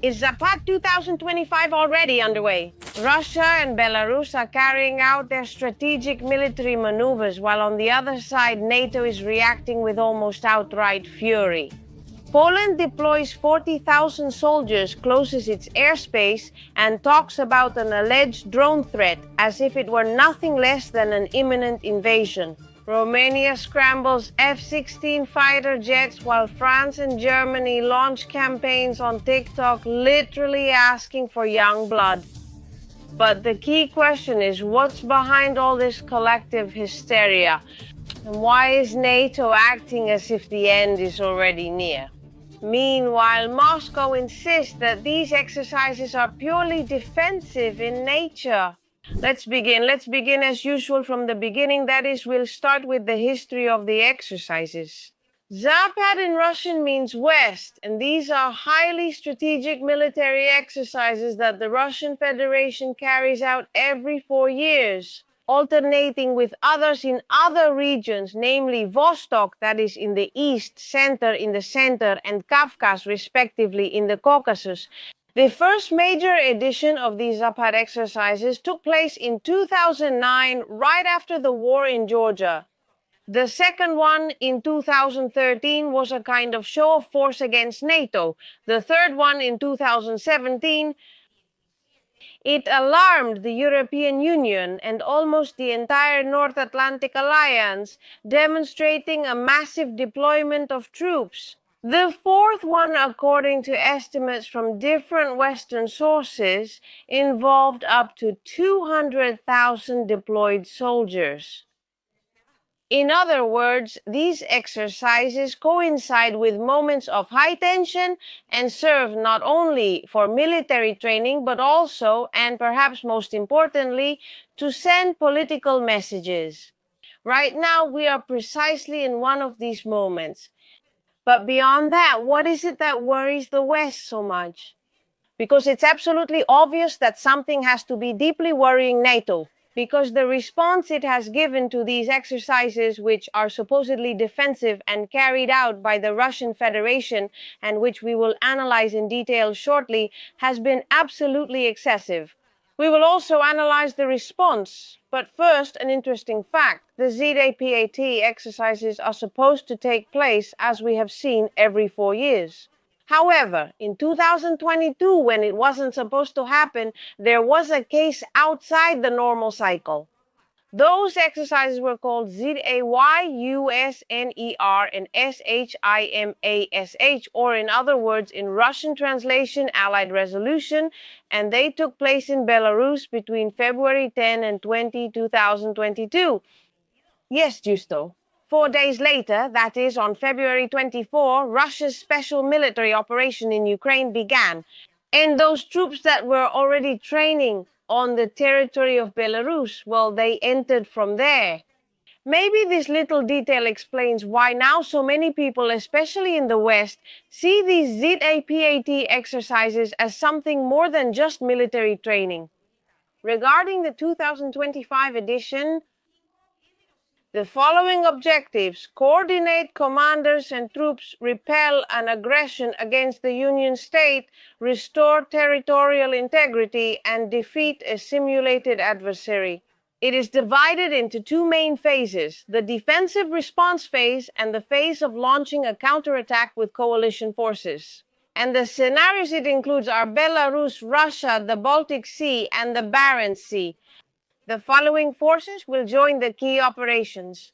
Is ZAPAD-2025 already underway? Russia and Belarus are carrying out their strategic military maneuvers, while on the other side, NATO is reacting with almost outright fury. Poland deploys 40,000 soldiers, closes its airspace, and talks about an alleged drone threat as if it were nothing less than an imminent invasion. Romania scrambles F-16 fighter jets while France and Germany launch campaigns on TikTok, literally asking for young blood. But the key question is, what's behind all this collective hysteria? And why is NATO acting as if the end is already near? Meanwhile, Moscow insists that these exercises are purely defensive in nature. Let's begin as usual from the beginning. That is, we'll start with the history of the exercises. ZAPAD in Russian means West, and these are highly strategic military exercises that the Russian Federation carries out every 4 years, alternating with others in other regions, namely Vostok, that is in the east, Center in the center, and Kafkas, respectively, in the Caucasus. The first major edition of these ZAPAD exercises took place in 2009, right after the war in Georgia. The second one in 2013 was a kind of show of force against NATO. The third one in 2017, it alarmed the European Union and almost the entire North Atlantic Alliance, demonstrating a massive deployment of troops. The fourth one, according to estimates from different Western sources, involved up to 200,000 deployed soldiers. In other words, these exercises coincide with moments of high tension and serve not only for military training, but also, and perhaps most importantly, to send political messages. Right now, we are precisely in one of these moments. But beyond that, what is it that worries the West so much? Because it's absolutely obvious that something has to be deeply worrying NATO, because the response it has given to these exercises, which are supposedly defensive and carried out by the Russian Federation, and which we will analyze in detail shortly, has been absolutely excessive. We will also analyze the response. But first, an interesting fact. The ZAPAD exercises are supposed to take place, as we have seen, every 4 years. However, in 2022, when it wasn't supposed to happen, there was a case outside the normal cycle. Those exercises were called ZAYUSNER and SHIMASH, or in other words, in Russian translation, Allied Resolution, and they took place in Belarus between February 10 and 20, 2022. Yes, Justo. 4 days later, that is, on February 24, Russia's special military operation in Ukraine began, and those troops that were already training on the territory of Belarus, well, they entered from there. Maybe this little detail explains why now so many people, especially in the West, see these ZAPAD exercises as something more than just military training. Regarding the 2025 edition, the following objectives: coordinate commanders and troops, repel an aggression against the Union state, restore territorial integrity, and defeat a simulated adversary. It is divided into two main phases: the defensive response phase and the phase of launching a counterattack with coalition forces. And the scenarios it includes are Belarus, Russia, the Baltic Sea, and the Barents Sea. The following forces will join the key operations: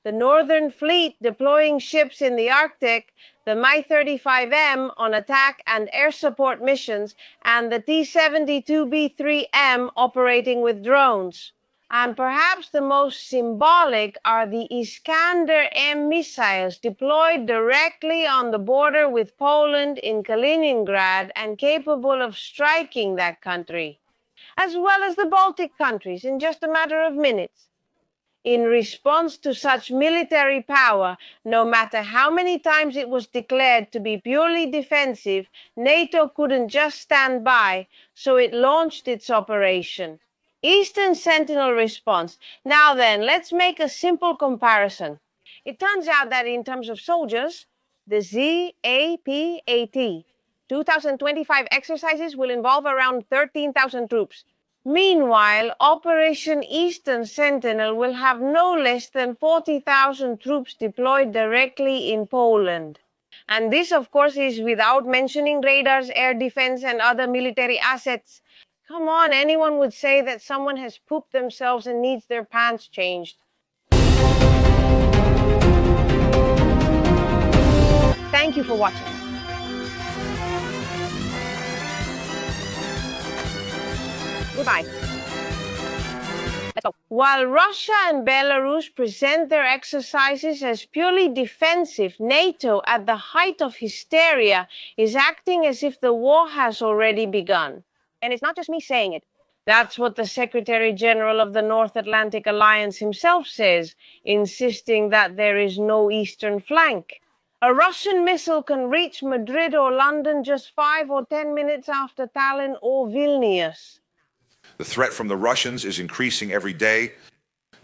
the Northern Fleet deploying ships in the Arctic, the Mi-35M on attack and air support missions, and the T-72B3M operating with drones. And perhaps the most symbolic are the Iskander-M missiles deployed directly on the border with Poland in Kaliningrad and capable of striking that country, as well as the Baltic countries, in just a matter of minutes. In response to such military power, no matter how many times it was declared to be purely defensive, NATO couldn't just stand by, so it launched its operation. Eastern Sentinel response. Now then, let's make a simple comparison. It turns out that in terms of soldiers, the ZAPAD 2025 exercises will involve around 13,000 troops. Meanwhile, Operation Eastern Sentinel will have no less than 40,000 troops deployed directly in Poland. And this, of course, is without mentioning radars, air defense, and other military assets. Come on, anyone would say that someone has pooped themselves and needs their pants changed. Thank you for watching. Goodbye. Let's go. While Russia and Belarus present their exercises as purely defensive, NATO, at the height of hysteria, is acting as if the war has already begun. And it's not just me saying it. That's what the Secretary General of the North Atlantic Alliance himself says, insisting that there is no eastern flank. A Russian missile can reach Madrid or London just 5 or 10 minutes after Tallinn or Vilnius. The threat from the Russians is increasing every day.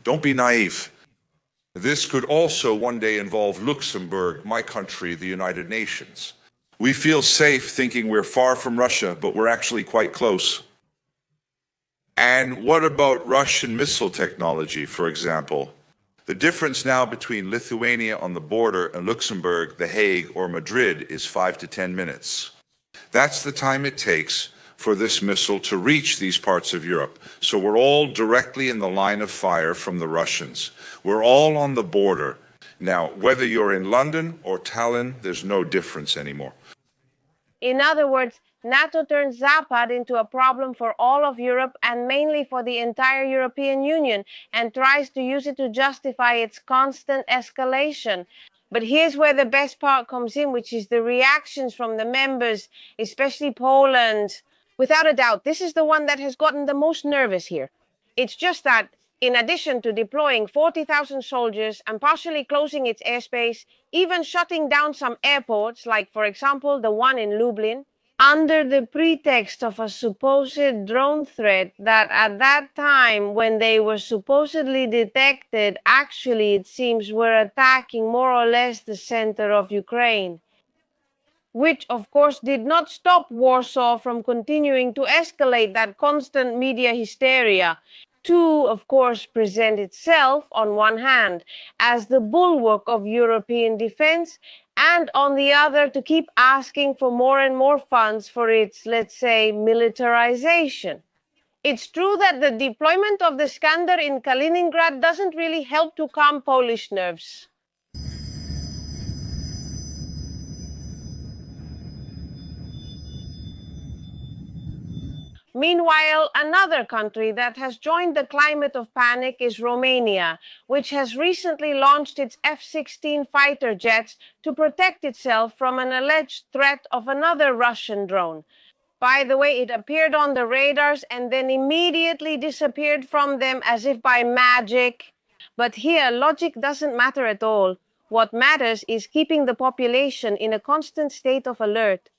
Don't be naive. This could also one day involve Luxembourg, my country, the United Nations. We feel safe thinking we're far from Russia, but we're actually quite close. And what about Russian missile technology, for example? The difference now between Lithuania on the border and Luxembourg, The Hague, or Madrid is 5 to 10 minutes. That's the time it takes for this missile to reach these parts of Europe. So we're all directly in the line of fire from the Russians. We're all on the border. Now, whether you're in London or Tallinn, there's no difference anymore. In other words, NATO turns ZAPAD into a problem for all of Europe and mainly for the entire European Union, and tries to use it to justify its constant escalation. But here's where the best part comes in, which is the reactions from the members, especially Poland. Without a doubt, this is the one that has gotten the most nervous here. It's just that, in addition to deploying 40,000 soldiers and partially closing its airspace, even shutting down some airports, like for example the one in Lublin, under the pretext of a supposed drone threat that at that time when they were supposedly detected, actually it seems were attacking more or less the center of Ukraine. Which of course did not stop Warsaw from continuing to escalate that constant media hysteria, to of course present itself on one hand as the bulwark of European defense, and on the other to keep asking for more and more funds for its, let's say, militarization. It's true that the deployment of the Skander in Kaliningrad doesn't really help to calm Polish nerves. Meanwhile, another country that has joined the climate of panic is Romania, which has recently launched its F-16 fighter jets to protect itself from an alleged threat of another Russian drone. By the way, it appeared on the radars and then immediately disappeared from them as if by magic. But here, logic doesn't matter at all. What matters is keeping the population in a constant state of alert.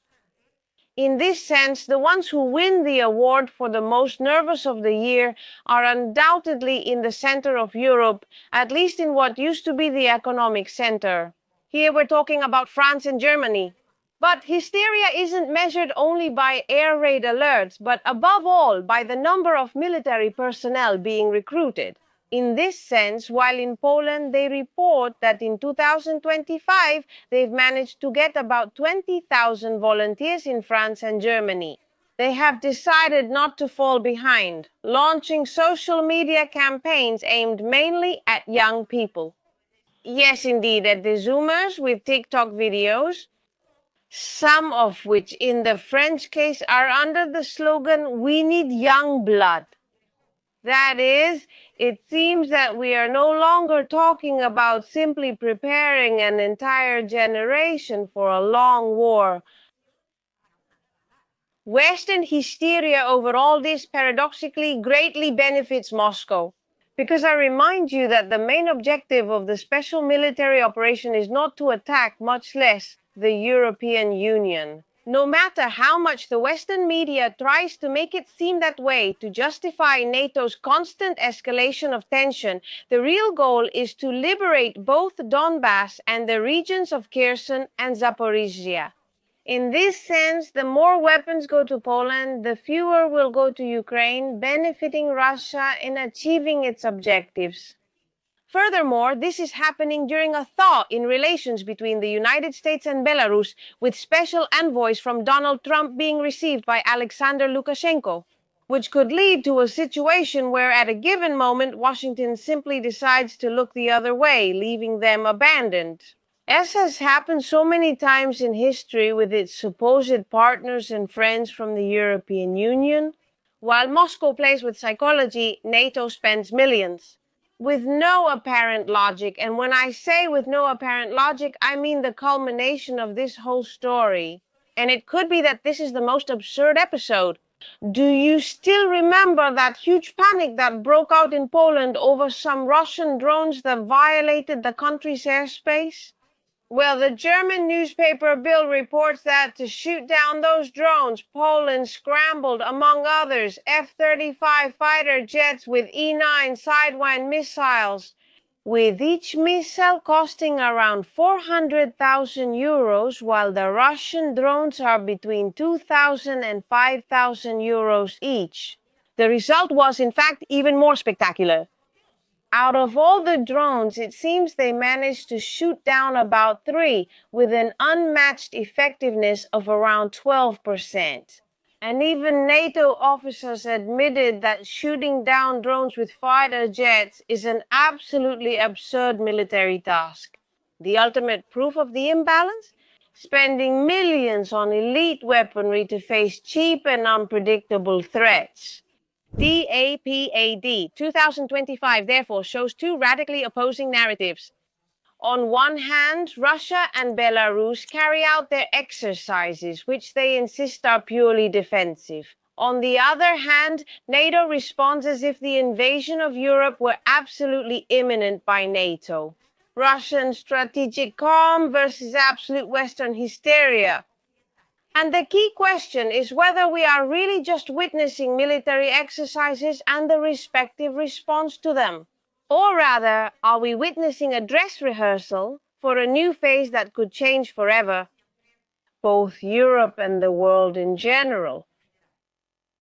In this sense, the ones who win the award for the most nervous of the year are undoubtedly in the center of Europe, at least in what used to be the economic center. Here we're talking about France and Germany. But hysteria isn't measured only by air raid alerts, but above all by the number of military personnel being recruited. In this sense, while in Poland they report that in 2025 they've managed to get about 20,000 volunteers in France and Germany. They have decided not to fall behind, launching social media campaigns aimed mainly at young people. Yes, indeed, at the Zoomers with TikTok videos, some of which in the French case are under the slogan, "We need young blood." That is, it seems that we are no longer talking about simply preparing an entire generation for a long war. Western hysteria over all this paradoxically greatly benefits Moscow. Because I remind you that the main objective of the special military operation is not to attack, much less the European Union. No matter how much the Western media tries to make it seem that way to justify NATO's constant escalation of tension, the real goal is to liberate both Donbass and the regions of Kherson and Zaporizhia. In this sense, the more weapons go to Poland, the fewer will go to Ukraine, benefiting Russia in achieving its objectives. Furthermore, this is happening during a thaw in relations between the United States and Belarus, with special envoys from Donald Trump being received by Alexander Lukashenko, which could lead to a situation where at a given moment Washington simply decides to look the other way, leaving them abandoned. As has happened so many times in history with its supposed partners and friends from the European Union, while Moscow plays with psychology, NATO spends millions. With no apparent logic, and when I say with no apparent logic, I mean the culmination of this whole story. And it could be that this is the most absurd episode. Do you still remember that huge panic that broke out in Poland over some Russian drones that violated the country's airspace? Well, the German newspaper Bild reports that to shoot down those drones, Poland scrambled, among others, F-35 fighter jets with E-9 Sidewind missiles, with each missile costing around 400,000 euros, while the Russian drones are between 2,000 and 5,000 euros each. The result was, in fact, even more spectacular. Out of all the drones, it seems they managed to shoot down about 3, with an unmatched effectiveness of around 12%. And even NATO officers admitted that shooting down drones with fighter jets is an absolutely absurd military task. The ultimate proof of the imbalance? Spending millions on elite weaponry to face cheap and unpredictable threats. ZAPAD-2025 therefore shows two radically opposing narratives. On one hand, Russia and Belarus carry out their exercises, which they insist are purely defensive. On the other hand, NATO responds as if the invasion of Europe were absolutely imminent by NATO. Russian strategic calm versus absolute Western hysteria. And the key question is whether we are really just witnessing military exercises and the respective response to them. Or rather, are we witnessing a dress rehearsal for a new phase that could change forever both Europe and the world in general?